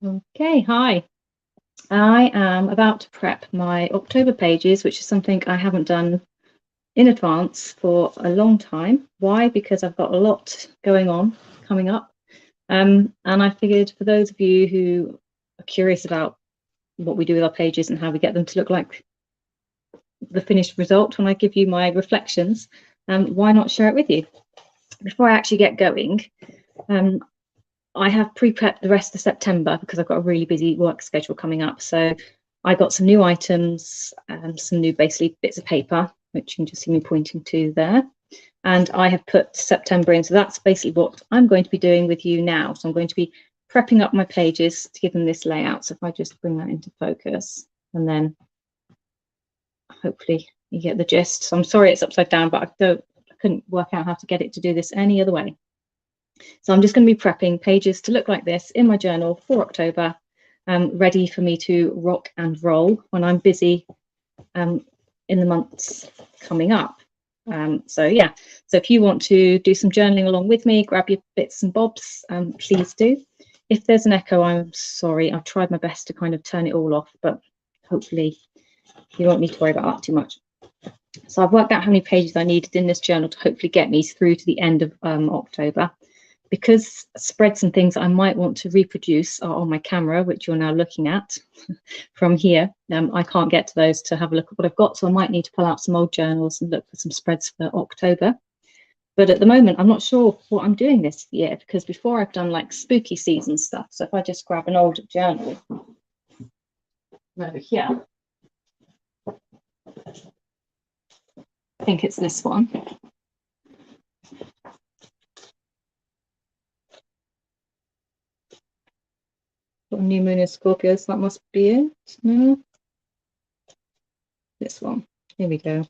Okay, hi. I am about to prep my October pages, which is something I haven't done in advance for a long time. Why? Because I've got a lot going on coming up. And I figured for those of you who are curious about what we do with our pages and how we get them to look like the finished result when I give you my reflections, why not share it with you? Before I actually get going, I have pre-prepped the rest of September because I've got a really busy work schedule coming up. So I got some new items, some new basically bits of paper, which you can just see me pointing to there. And I have put September in. So that's basically what I'm going to be doing with you now. So I'm going to be prepping up my pages to give them this layout. So if I just bring that into focus, and then hopefully you get the gist. So I'm sorry it's upside down, but I couldn't work out how to get it to do this any other way. So I'm just going to be prepping pages to look like this in my journal for October, ready for me to rock and roll when I'm busy in the months coming up. So yeah, so if you want to do some journaling along with me, grab your bits and bobs, please do. If there's an echo, I'm sorry. I've tried my best to kind of turn it all off, but hopefully you don't need to worry about that too much. So I've worked out how many pages I needed in this journal to hopefully get me through to the end of October. Because spreads and things I might want to reproduce are on my camera, which you're now looking at from here, I can't get to those to have a look at what I've got. So I might need to pull out some old journals and look for some spreads for October. But at the moment, I'm not sure what I'm doing this year, because before I've done like spooky season stuff. So if I just grab an old journal over here, I think it's this one. Got a new moon in Scorpio, so that must be it. No, this one. Here we go.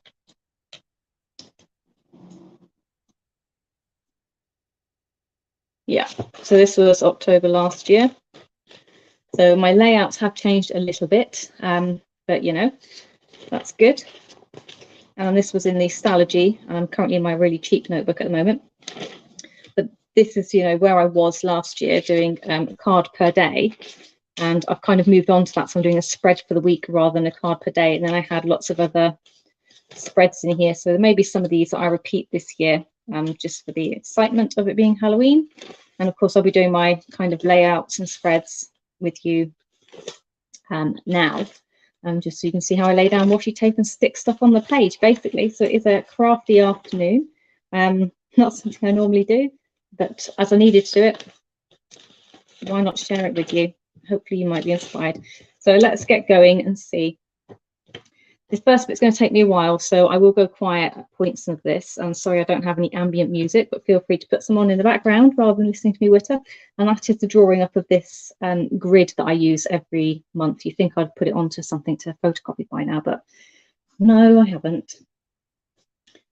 Yeah, so this was October last year. So my layouts have changed a little bit, but you know, that's good. And this was in the Stalogy, and I'm currently in my really cheap notebook at the moment. But this is, you know, where I was last year doing a card per day. And I've kind of moved on to that. So I'm doing a spread for the week rather than a card per day. And then I had lots of other spreads in here. So there may be some of these that I repeat this year, just for the excitement of it being Halloween. And of course, I'll be doing my kind of layouts and spreads with you now, just so you can see how I lay down washi tape and stick stuff on the page, basically. So it is a crafty afternoon. Not something I normally do, but as I needed to do it, why not share it with you? Hopefully you might be inspired. So let's get going and see. This first bit's going to take me a while, so I will go quiet at points of this. I'm sorry I don't have any ambient music, but feel free to put some on in the background rather than listening to me witter. And that is the drawing up of this grid that I use every month. You think I'd put it onto something to photocopy by now, but no, I haven't.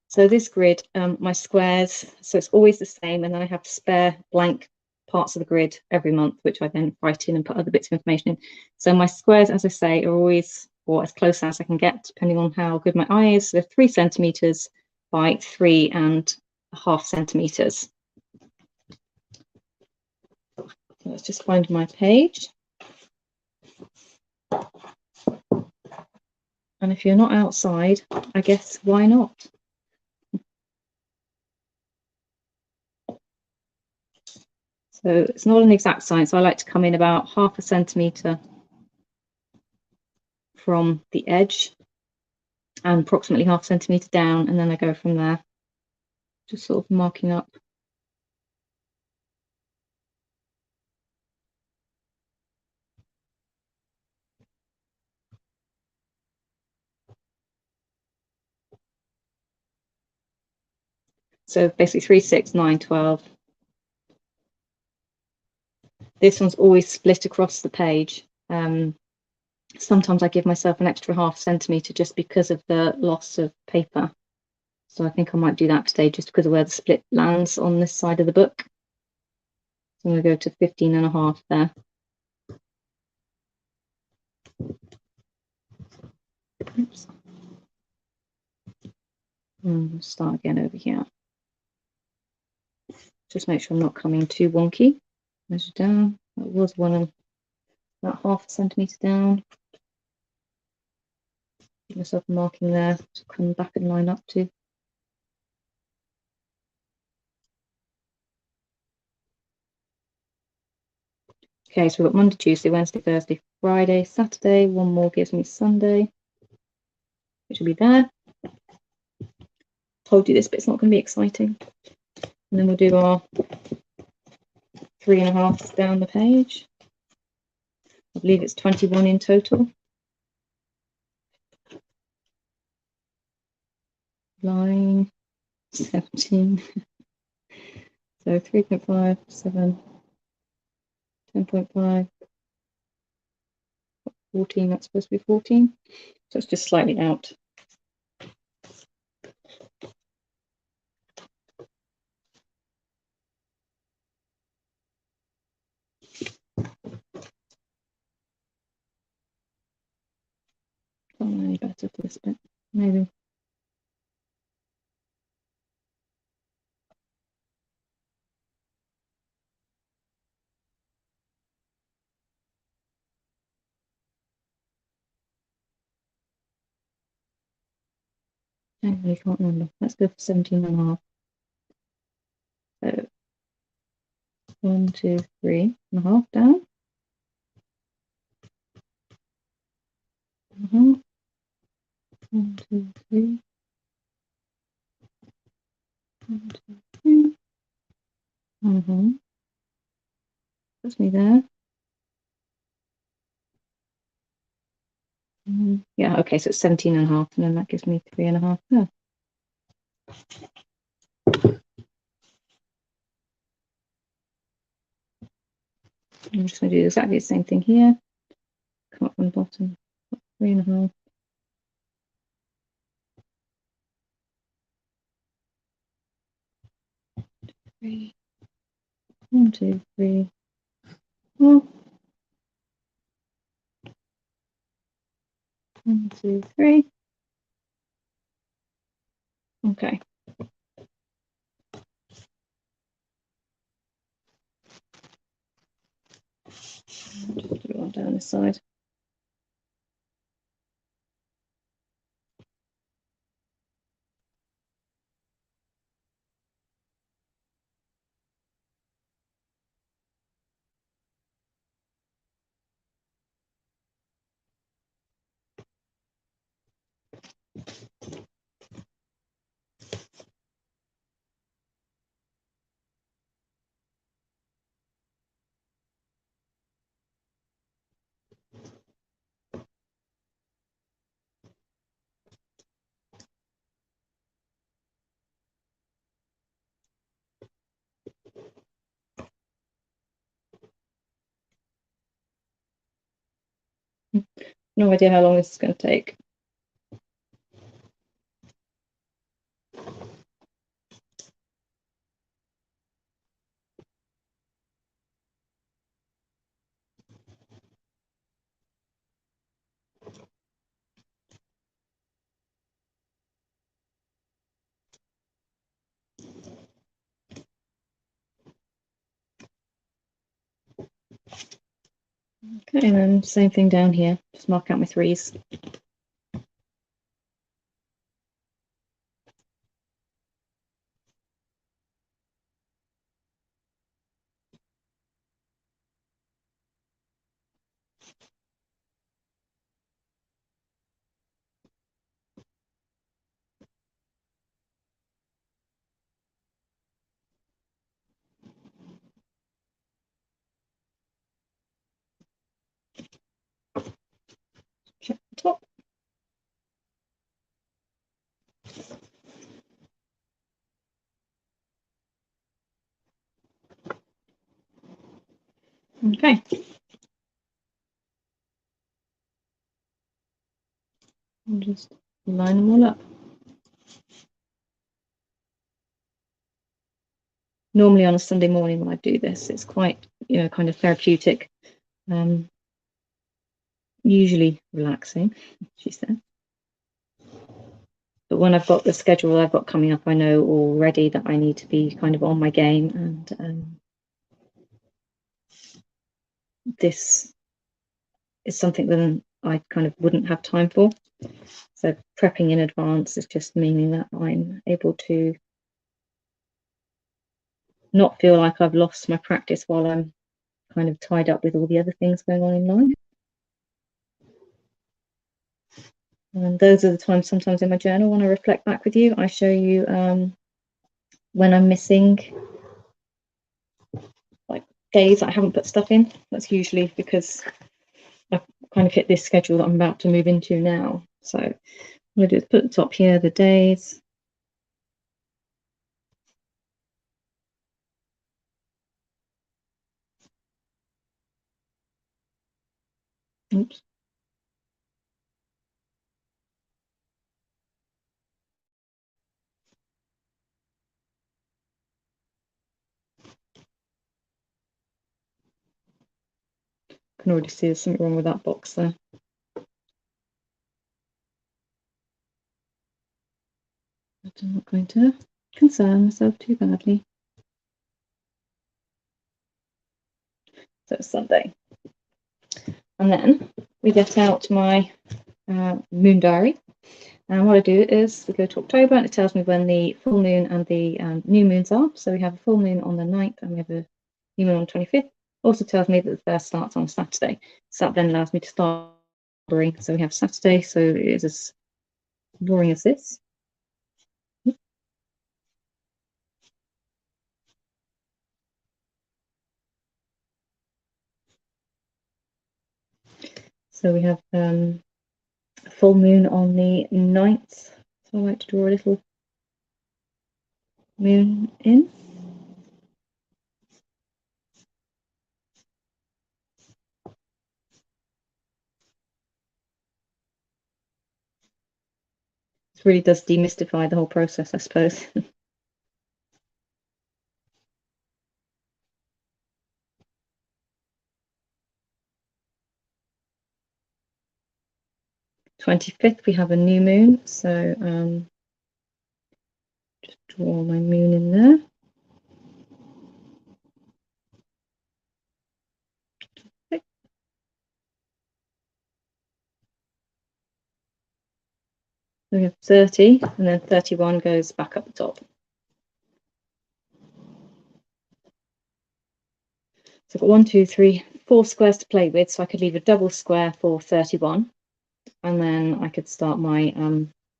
So this grid, my squares, so it's always the same, and then I have spare blank parts of the grid every month, which I then write in and put other bits of information in. So my squares, as I say, are always, or as close as I can get, depending on how good my eye is. So they're 3 centimeters by 3.5 centimeters. So let's just find my page. And if you're not outside, I guess why not? So it's not an exact science. I like to come in about 0.5 centimeter from the edge and approximately 0.5 centimeter down, and then I go from there, just sort of marking up. So basically 3, 6, 9, 12. This one's always split across the page. Sometimes I give myself an extra 0.5 centimeter just because of the loss of paper. So I think I might do that today just because of where the split lands on this side of the book. So I'm going to go to 15.5 there. Oops. And start again over here. Just make sure I'm not coming too wonky. Measure down. That was 1 about 1/2 centimetre down. Give myself a marking there to come back and line up to. Okay, so we've got Monday, Tuesday, Wednesday, Thursday, Friday, Saturday. One more gives me Sunday, which will be there. Told you this bit's not going to be exciting. And then we'll do our 3.5 down the page. I believe it's 21 in total. Line 17. So 3.5, 7, 10.5, 14, that's supposed to be 14. So it's just slightly out. Any better for this bit, maybe. I really can't remember. Let's go for 17.5. So 1, 2, 3.5 down. 1, 2, 3. 1, 2, 3. That's me there. Yeah, okay, so it's 17.5, and then that gives me 3.5 there. I'm just going to do exactly the same thing here. Come up from the bottom, 3.5. 3. 1, 2, 3. 4. 1, 2, 3. Okay. Just do one down this side. No idea how long this is going to take. Okay, and then same thing down here. Just mark out my 3s. Check the top. Okay. I'll just line them all up. Normally on a Sunday morning when I do this, it's quite, kind of therapeutic, usually relaxing, she said. But when I've got the schedule I've got coming up, I know already that I need to be kind of on my game, and this is something that I kind of wouldn't have time for. So prepping in advance is just meaning that I'm able to not feel like I've lost my practice while I'm kind of tied up with all the other things going on in life. And those are the times sometimes in my journal when I reflect back with you, I show you when I'm missing like days that I haven't put stuff in. That's usually because I've kind of hit this schedule that I'm about to move into now. So what I'm going to do is put at the top here the days. Oops. I can already see there's something wrong with that box there. But I'm not going to concern myself too badly. So it's Sunday. And then we get out my moon diary. And what I do is we go to October and it tells me when the full moon and the new moons are. So we have a full moon on the 9th and we have a new moon on the 25th. Also tells me that the first starts on Saturday. So that then allows me to start boring. So we have Saturday, so it is as boring as this. So we have a full moon on the 9th. So I like to draw a little moon in. It really does demystify the whole process, I suppose. 25th, we have a new moon. So just draw my moon in there. So we have 30, and then 31 goes back up the top. So I've got 1, 2, 3, 4 squares to play with, so I could leave a double square for 31, and then I could start my,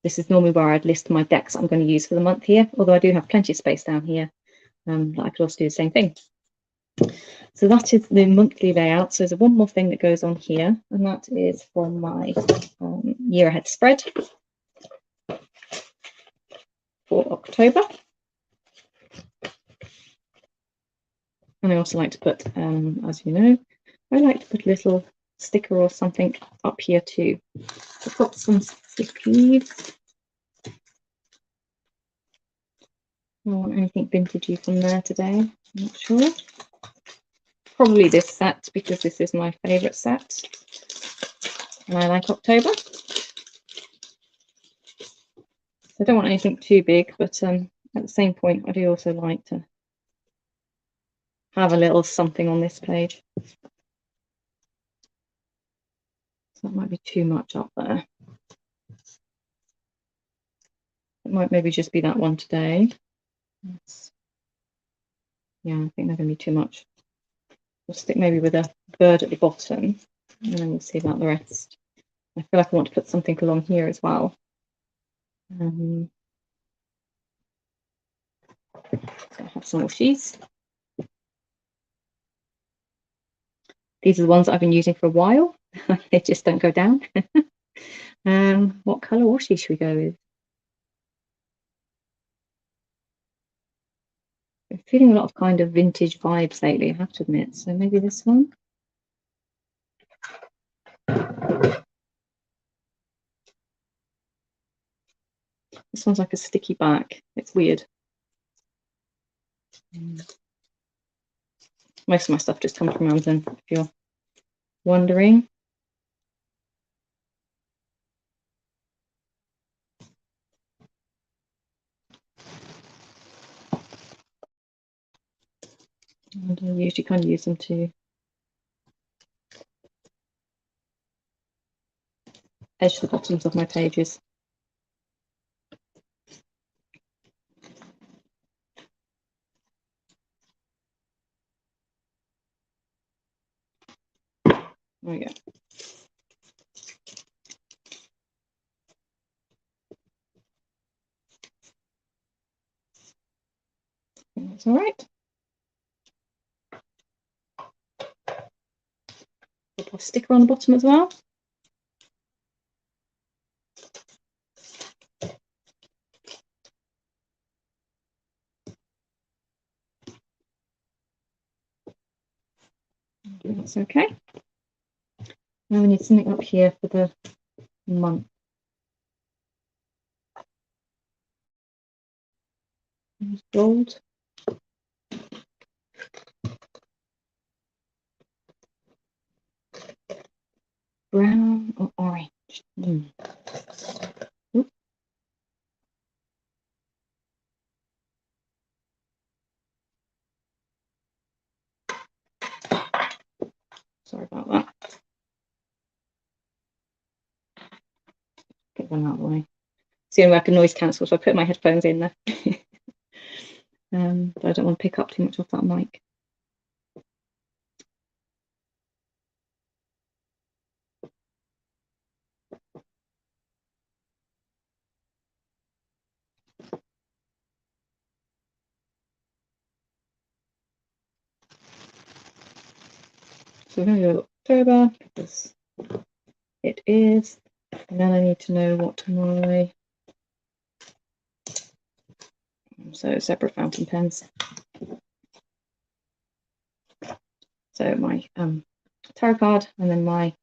this is normally where I'd list my decks I'm going to use for the month here, although I do have plenty of space down here, that I could also do the same thing. So that is the monthly layout. So there's one more thing that goes on here, and that is from my year ahead spread for October. And I also like to put, as you know, I like to put a little sticker or something up here too. I've got some stick leaves. I don't want anything vintagey from there today. I'm not sure. Probably this set because this is my favourite set. And I like October. I don't want anything too big, but at the same point, I do also like to have a little something on this page. So that might be too much up there. It might maybe just be that one today. Yeah, I think they're going to be too much. We'll stick maybe with a bird at the bottom, and then we'll see about the rest. I feel like I want to put something along here as well. So I have some more sheets. These are the ones that I've been using for a while. They just don't go down. What colour washi should we go with? I'm feeling a lot of kind of vintage vibes lately, I have to admit. So maybe this one. This one's like a sticky back. It's weird. Most of my stuff just comes from Amazon, if you're wondering. And I usually kind of use them to edge the bottoms of my pages. There we go. That's all right. I'll put a sticker on the bottom as well. That's okay. Now we need something up here for the month. Gold. Brown or orange. Sorry about that. Get them out of the way. It's the only way I can noise cancel, so I put my headphones in there. But I don't want to pick up too much off that mic. So we're going to go October because it is. And then I need to know what my separate fountain pens. So my tarot card and then my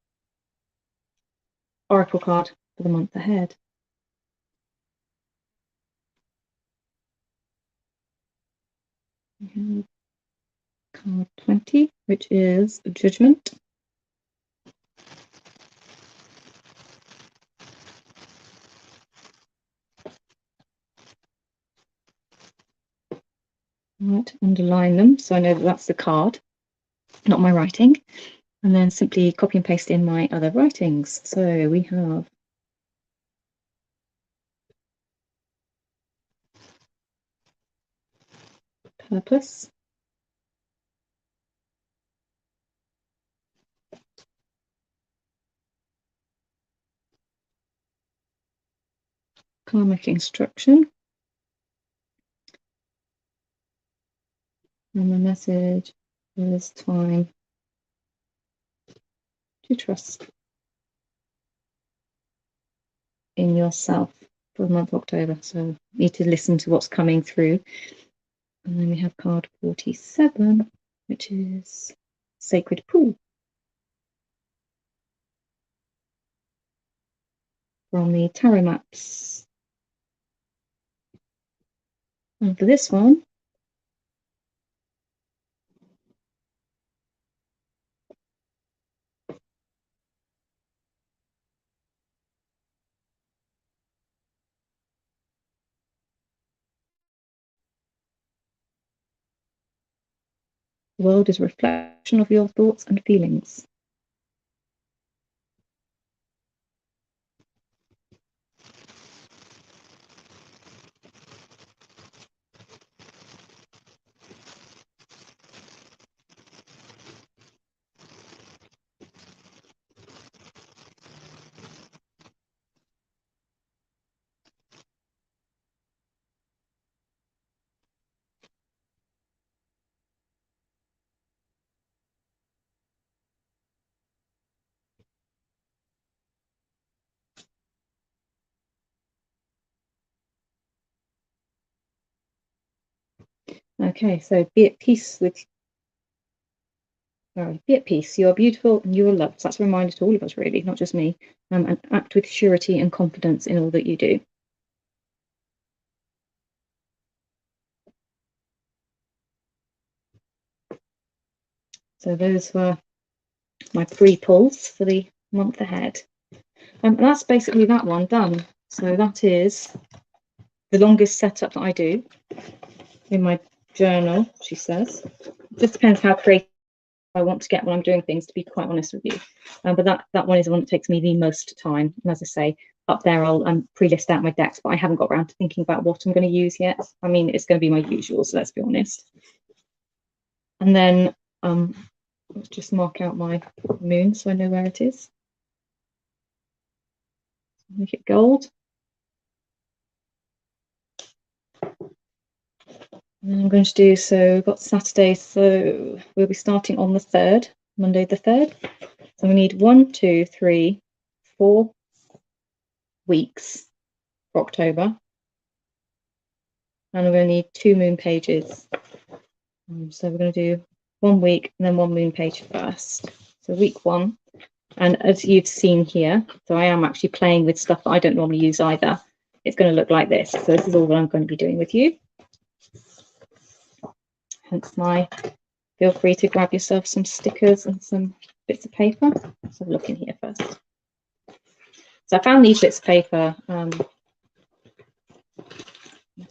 oracle card for the month ahead. We have card 20, which is Judgment. Right, underline them so I know that that's the card, not my writing, and then simply copy and paste in my other writings. So we have purpose, karmic instruction, and the message is time to trust in yourself for the month of October. So you need to listen to what's coming through. And then we have card 47, which is Sacred Pool. From the tarot maps. And for this one, the world is a reflection of your thoughts and feelings. Okay, so be at peace with. Be at peace. You are beautiful and you are loved. So that's a reminder to all of us, really, not just me. And act with surety and confidence in all that you do. So those were my pre-pulls for the month ahead. And that's basically that one done. So that is the longest setup that I do in my journal, she says. It just depends how creative I want to get when I'm doing things, to be quite honest with you. But that one is the one that takes me the most time. And as I say, up there I'll pre-list out my decks, but I haven't got around to thinking about what I'm going to use yet. I mean, it's going to be my usual, so let's be honest. And then let's just mark out my moon so I know where it is. Make it gold. And I'm going to do, so we've got Saturday, so we'll be starting on the 3rd, Monday the 3rd. So we need 1, 2, 3, 4 weeks for October. And we're going to need 2 moon pages. So we're going to do 1 week and then 1 moon page first. So week 1. And as you've seen here, so I am actually playing with stuff that I don't normally use either. It's going to look like this. So this is all that I'm going to be doing with you. Hence my, feel free to grab yourself some stickers and some bits of paper. Let's have a look in here first. So I found these bits of paper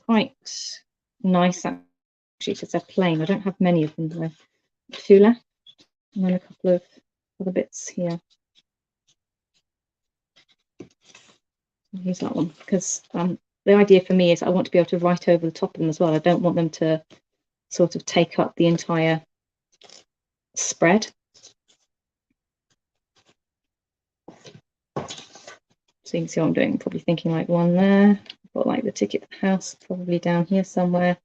quite nice actually, because they're plain. I don't have many of them though. 2 left, and then a couple of other bits here. I'll use that one because the idea for me is I want to be able to write over the top of them as well. I don't want them to sort of take up the entire spread. So you can see what I'm doing. I'm probably thinking like one there. I've got like the ticket to the house probably down here somewhere,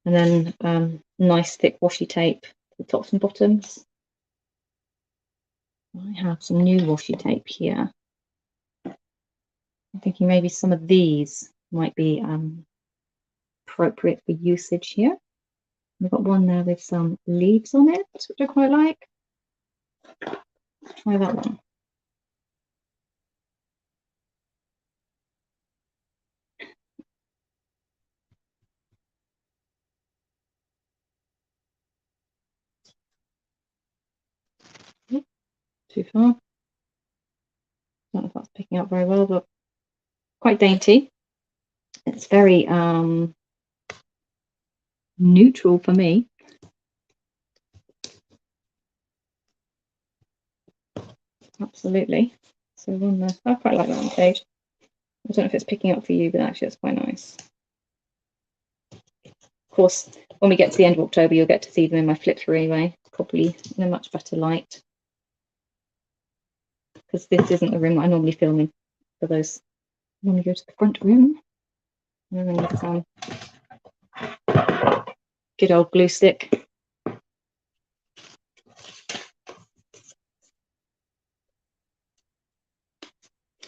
and then nice thick washi tape for the tops and bottoms. I have some new washi tape here. I'm thinking maybe some of these might be appropriate for usage here. We've got one there with some leaves on it, which I quite like. Try that one. Too far. Don't know if that's picking up very well, but quite dainty. It's very neutral for me. Absolutely. So one there. I quite like that on page. I don't know if it's picking up for you, but actually it's quite nice. Of course, when we get to the end of October, you'll get to see them in my flip through anyway, probably in a much better light. Because this isn't the room that I normally film in. For those, I normally go to the front room. And then need some good old glue stick.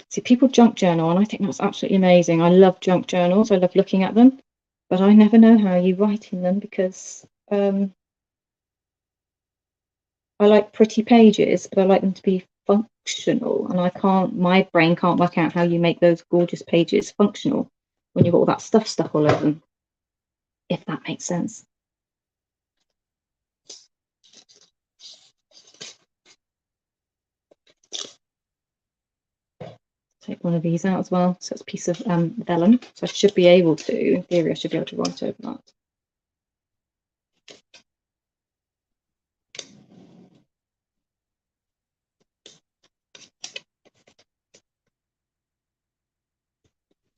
See, people junk journal, and I think that's absolutely amazing. I love junk journals. I love looking at them, but I never know how you write in them because I like pretty pages, but I like them to be functional, and I can't. My brain can't work out how you make those gorgeous pages functional when you've got all that stuff stuck all over them. If that makes sense. Take one of these out as well. So it's a piece of vellum. So I should be able to, in theory, I should be able to write over that.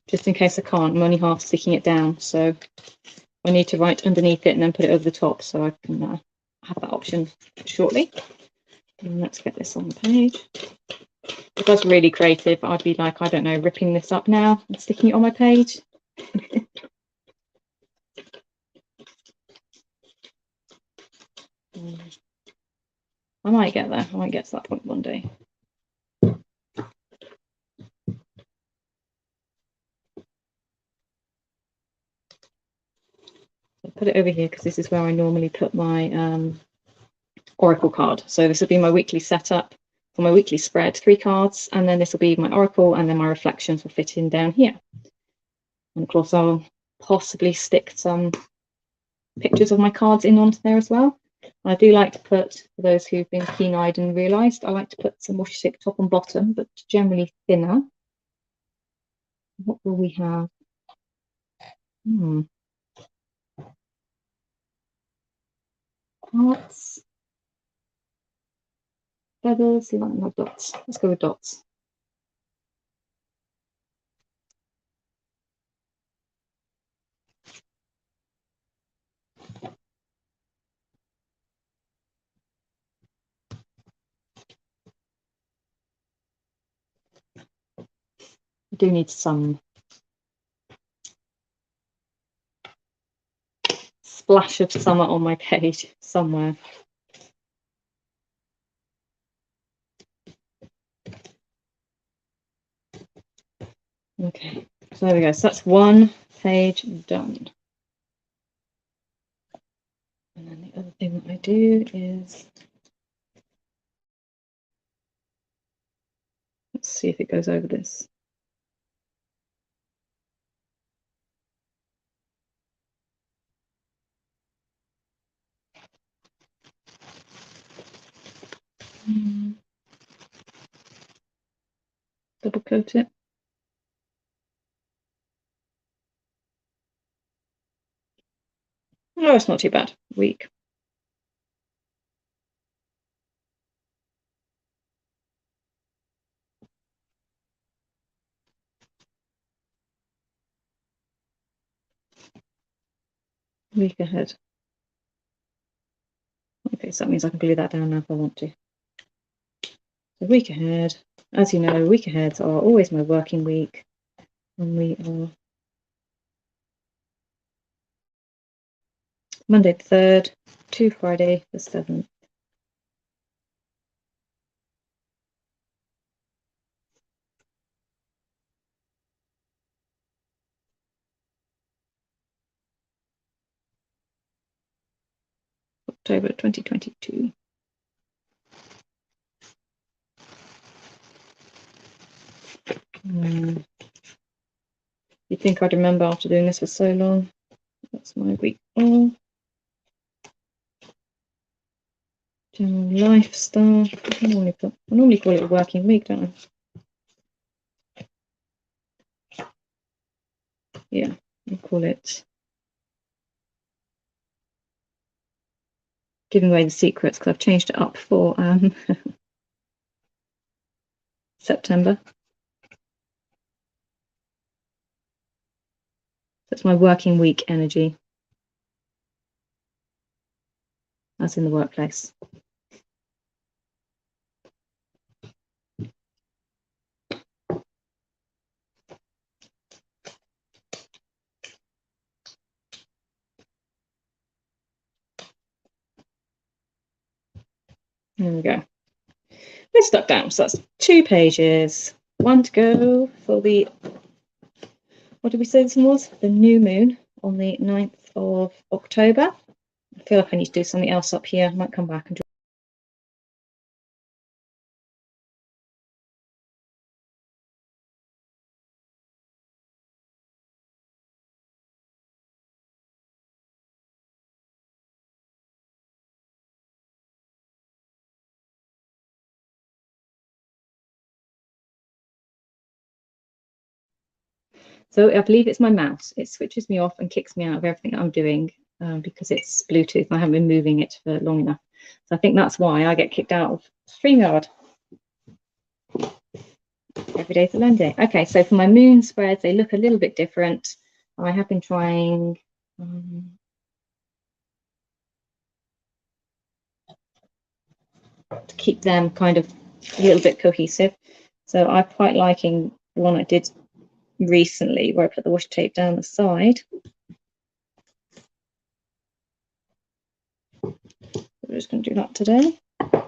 Just in case I can't, I'm only half sticking it down. So I need to write underneath it and then put it over the top, so I can have that option shortly. And let's get this on the page. If I was really creative, I'd be like, I don't know, ripping this up now and sticking it on my page. I might get there. I might get to that point one day. I'll put it over here because this is where I normally put my oracle card. So this will be my weekly setup for my weekly spread, 3 cards, and then this will be my oracle, and then my reflections will fit in down here. And of course, I'll possibly stick some pictures of my cards in onto there as well. I do like to put, for those who've been keen-eyed and realised, I like to put some washi tape top and bottom, but generally thinner. What will we have? Hearts. feathers. See, like my dots. Let's go with dots. I do need some splash of summer on my page somewhere. Okay, so there we go. So that's one page done. And then the other thing that I do is, let's see if it goes over this. Double coat it. No, it's not too bad. Week. Week ahead. Okay, so that means I can glue that down now if I want to. So week ahead. As you know, week aheads are always my working week. And we are Monday the 3rd to Friday the 7th. October 2022. You'd think I'd remember after doing this for so long. That's my week off. General lifestyle. I normally call it a working week, don't I? Yeah, I call it giving away the secrets because I've changed it up for September. That's my working week energy. That's in the workplace. There we go. We're stuck down. So that's 2 pages. 1 to go for the, what did we say this one was? The new moon on the 9th of October. I feel like I need to do something else up here. I might come back and do. So I believe it's my mouse. It switches me off and kicks me out of everything I'm doing because it's Bluetooth and I haven't been moving it for long enough. So I think that's why I get kicked out of StreamYard. Every day's a learn day. Okay, so for my moon spreads, they look a little bit different. I have been trying to keep them kind of a little bit cohesive. So I'm quite liking the one I did recently where I put the washi tape down the side. We're just going to do that today. I've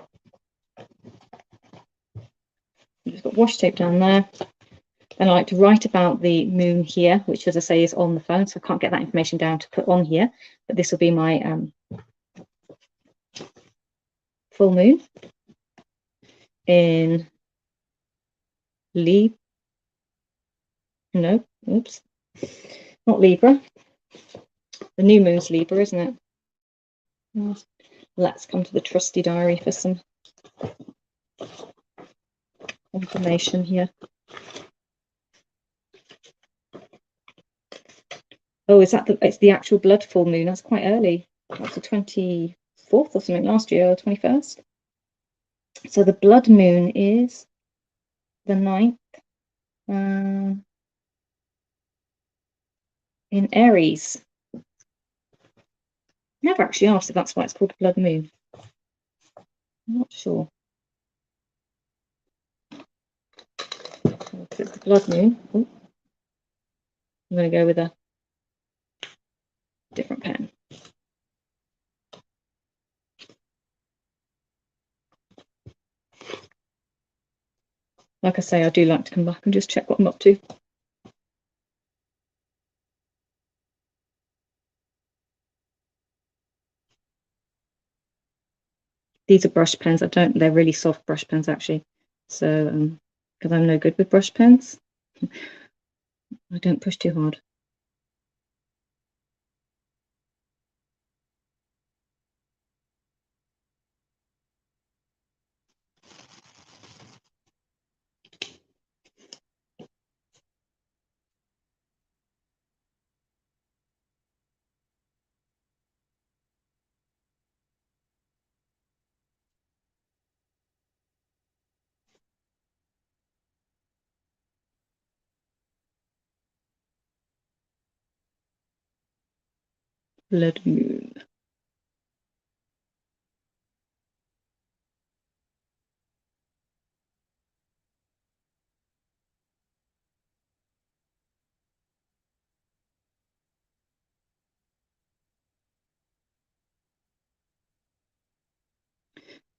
just got washi tape down there. And I like to write about the moon here, which, as I say, is on the phone, so I can't get that information down to put on here. But this will be my full moon in Libra. No, oops, not Libra. The new moon's Libra, isn't it? Well, let's come to the trusty diary for some information here. Oh, is that it's the actual blood full moon? That's quite early. That's the 24th or something last year, or 21st. So the blood moon is the 9th in Aries. Never actually asked if that's why it's called blood moon. I'm not sure. If it's the blood moon, I'm going to go with a different pen. Like I say, I do like to come back and just check what I'm up to. These are brush pens. They're really soft brush pens actually. So, because I'm no good with brush pens, I don't push too hard. Blood moon.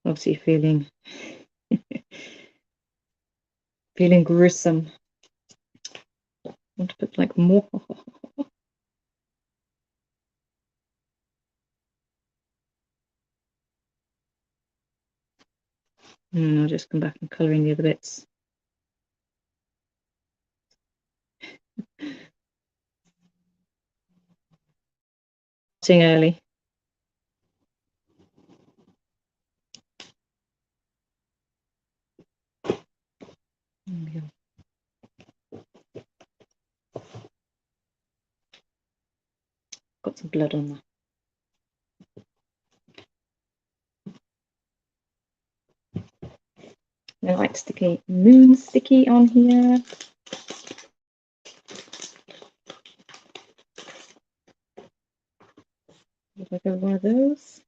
Obviously feeling gruesome. I want to put like more. And I'll just come back and colour in the other bits. Starting early. There we go. Got some blood on there. I like sticky moon sticky on here. If I go with one of those.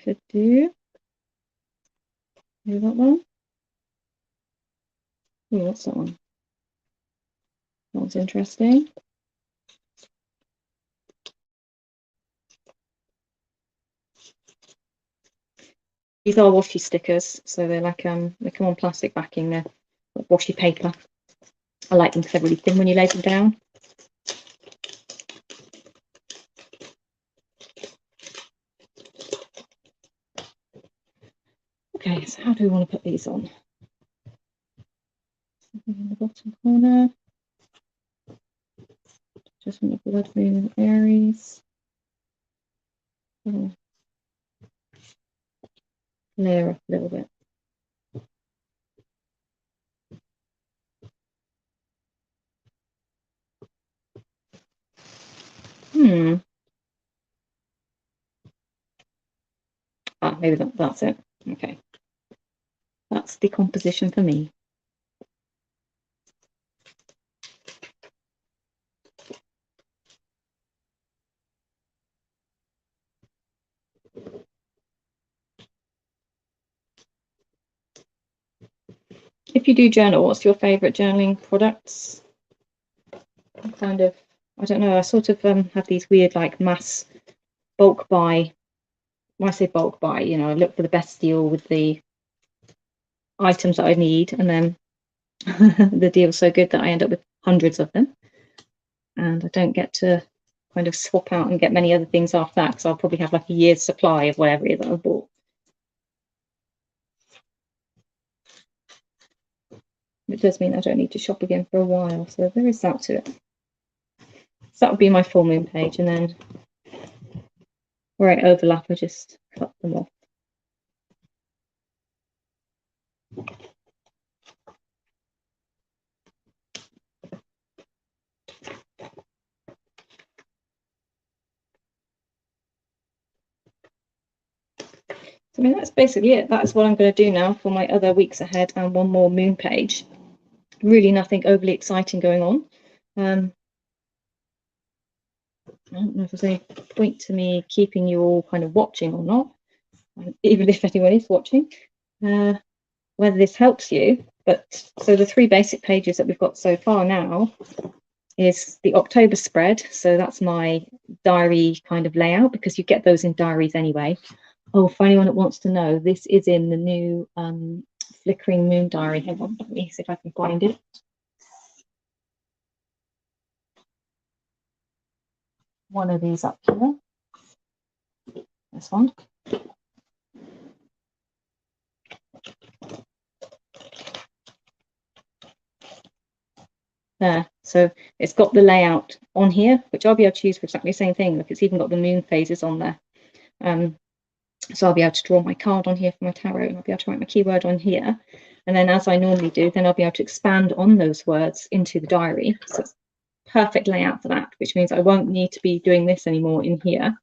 Could do that one. Oh, what's that one? That one's interesting. These are washi stickers, so they're like they come on plastic backing. They're like washi paper. I like them because they're really thin when you lay them down. Okay, so how do we want to put these on? In the bottom corner. Just want the blood moon in Aries. Oh. Layer up a little bit. Maybe that's it. Okay. That's the composition for me. If you do journal, what's your favourite journaling products? I don't know, I sort of have these weird like mass bulk buy. When I say bulk buy, you know, I look for the best deal with the items that I need, and then the deal's so good that I end up with hundreds of them, and I don't get to kind of swap out and get many other things after that, because I'll probably have like a year's supply of whatever it is that I've bought. It does mean I don't need to shop again for a while, so there is that to it. So that would be my full moon page, and then where I overlap, I just cut them off. I mean, that's basically it. That's what I'm going to do now for my other weeks ahead and one more moon page. Really nothing overly exciting going on. I don't know if there's any point to me keeping you all kind of watching or not, even if anyone is watching, whether this helps you. But so the 3 basic pages that we've got so far now is the October spread. So that's my diary kind of layout, because you get those in diaries anyway. Oh, for anyone that wants to know, this is in the new Flickering Moon Diary. Hang on, let me see if I can find it. One of these up here. This one. There. So it's got the layout on here, which I'll be able to use for exactly the same thing. Look, it's even got the moon phases on there. So I'll be able to draw my card on here for my tarot, and I'll be able to write my keyword on here. And then, as I normally do, then I'll be able to expand on those words into the diary. So it's perfect layout for that, which means I won't need to be doing this anymore in here.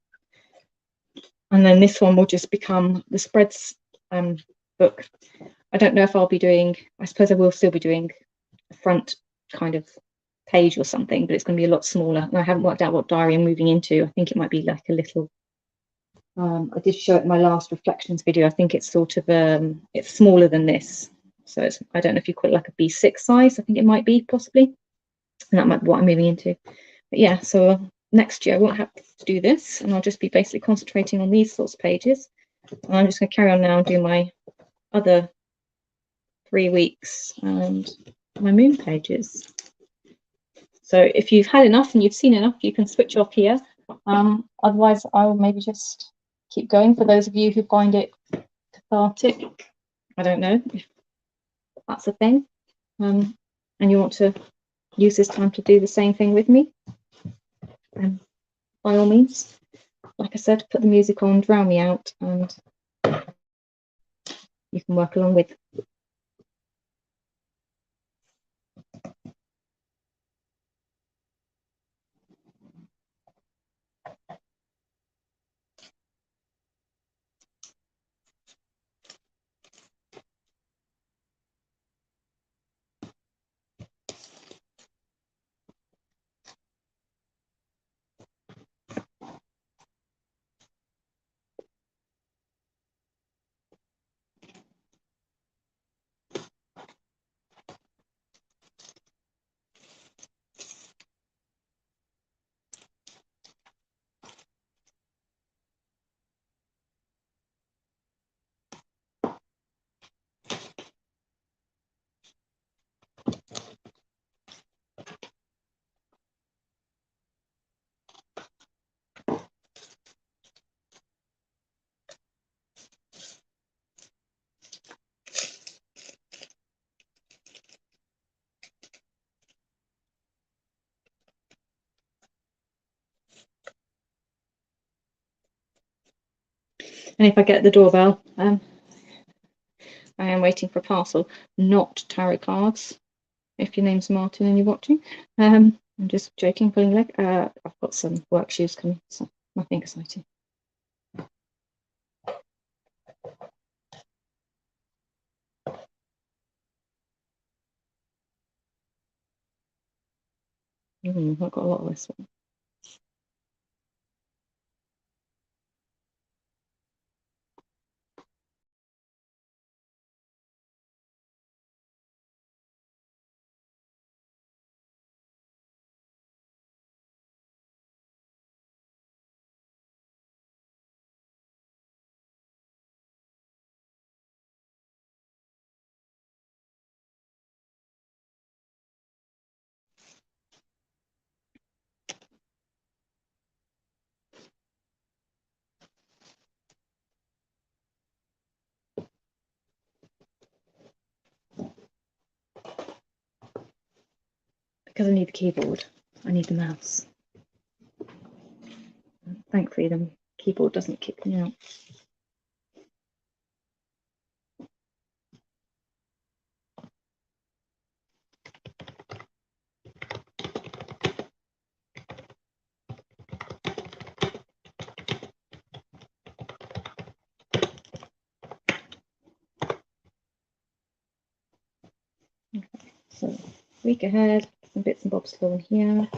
And then this one will just become the spreads book. I don't know if I'll be doing, I suppose I will still be doing a front kind of page or something, but it's going to be a lot smaller. And I haven't worked out what diary I'm moving into. I think it might be like a little, I did show it in my last reflections video. I think it's sort of, it's smaller than this. So it's, I don't know if you call it like a B6 size. I think it might be, possibly. And that might be what I'm moving into. But yeah, so next year I won't have to do this, and I'll just be basically concentrating on these sorts of pages. And I'm just going to carry on now and do my other 3 weeks and my moon pages. So if you've had enough and you've seen enough, you can switch off here. Otherwise, I will maybe just keep going. For those of you who find it cathartic, I don't know if that's a thing, and you want to use this time to do the same thing with me, by all means, like I said, put the music on, drown me out, and you can work along with. And if I get the doorbell, I am waiting for a parcel, not tarot cards. If your name's Martin and you're watching, I'm just joking, pulling leg. I've got some work shoes coming, so nothing exciting. I've got a lot of this one. Because I need the keyboard, I need the mouse. Thankfully, the keyboard doesn't kick me out. So week ahead, some bits and bobs going here.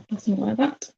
Something like that.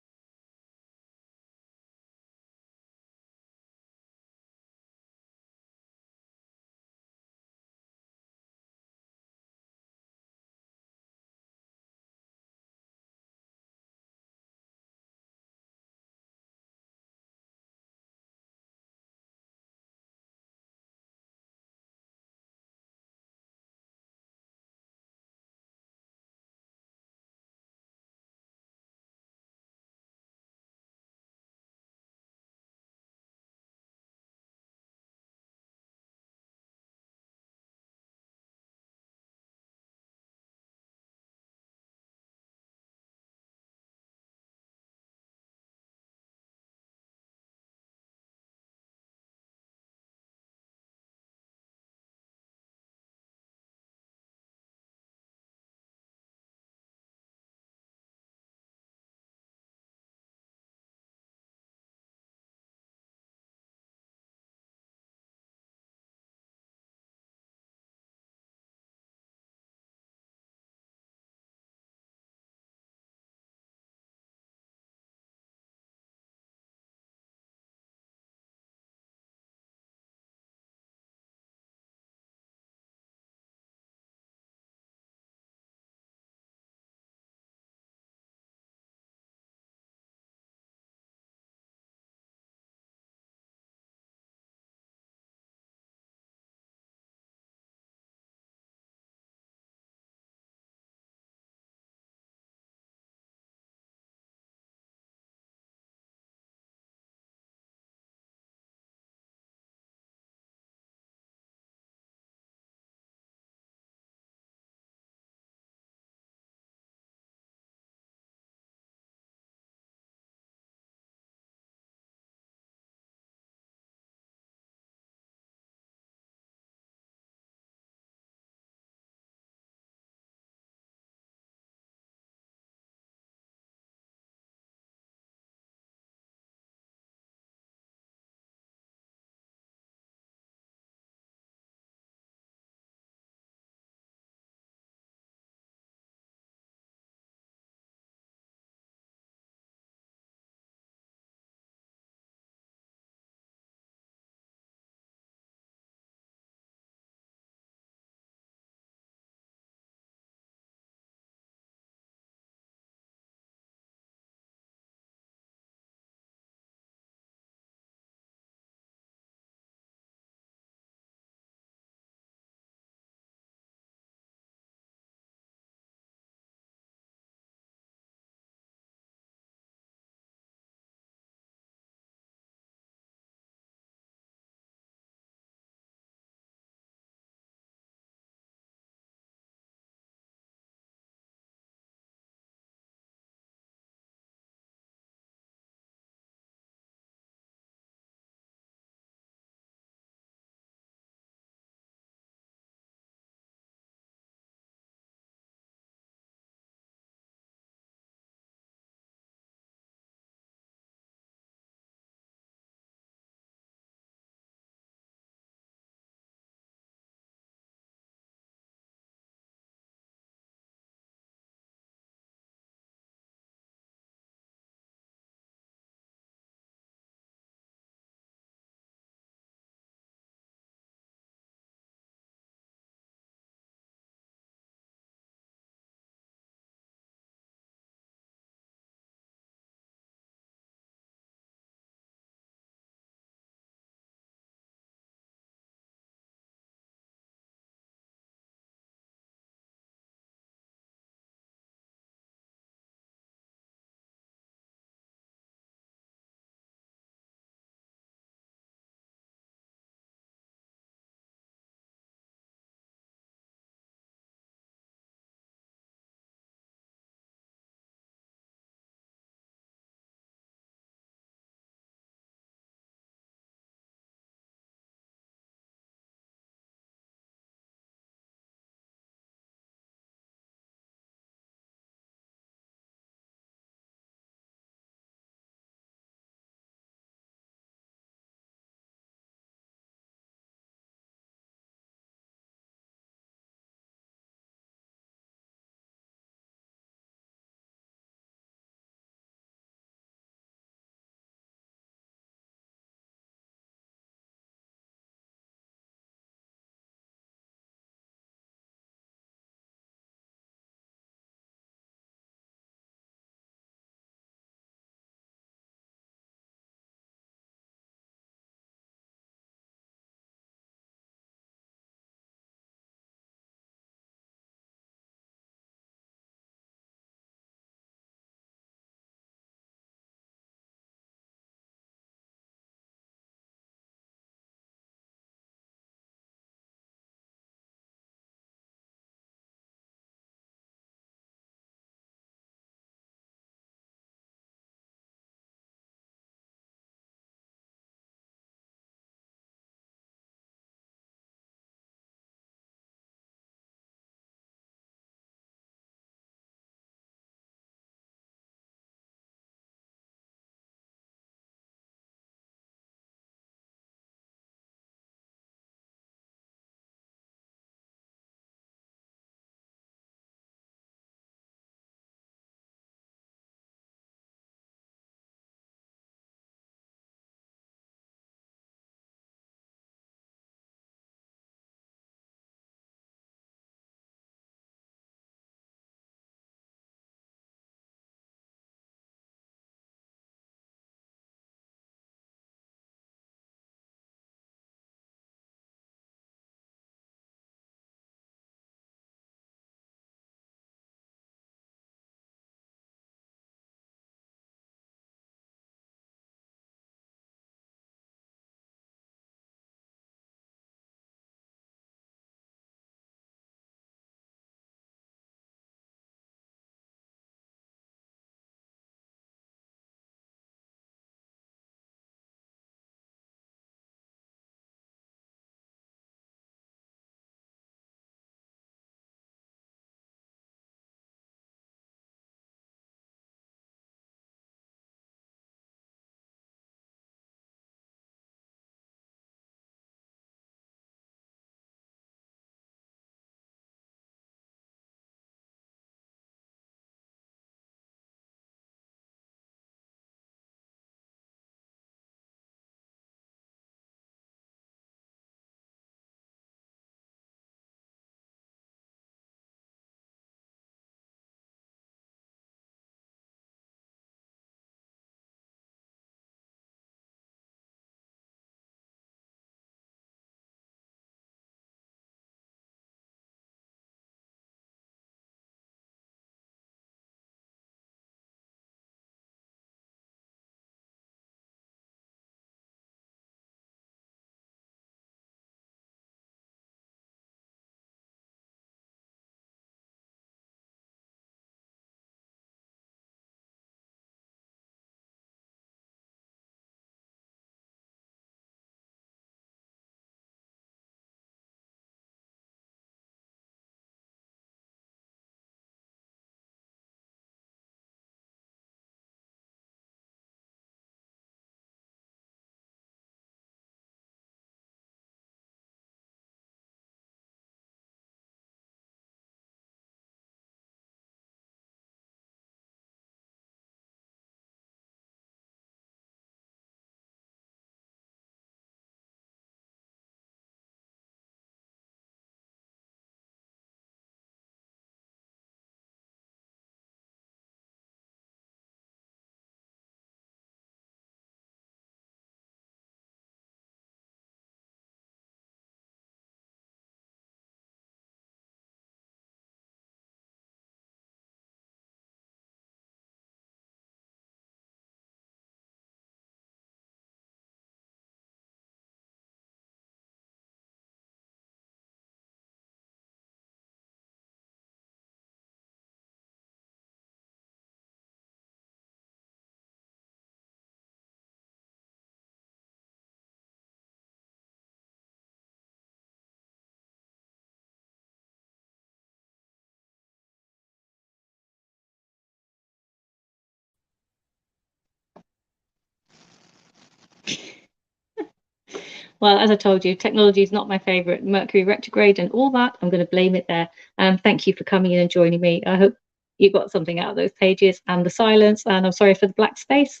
Well, as I told you, technology is not my favorite. Mercury retrograde and all that, I'm going to blame it there. Thank you for coming in and joining me. I hope you got something out of those pages and the silence, and I'm sorry for the black space.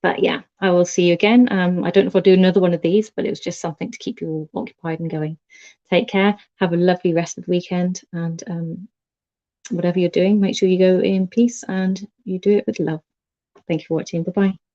But yeah, I will see you again. I don't know if I'll do another one of these, but it was just something to keep you all occupied and going. Take care. Have a lovely rest of the weekend, and whatever you're doing, make sure you go in peace and you do it with love. Thank you for watching. Bye-bye.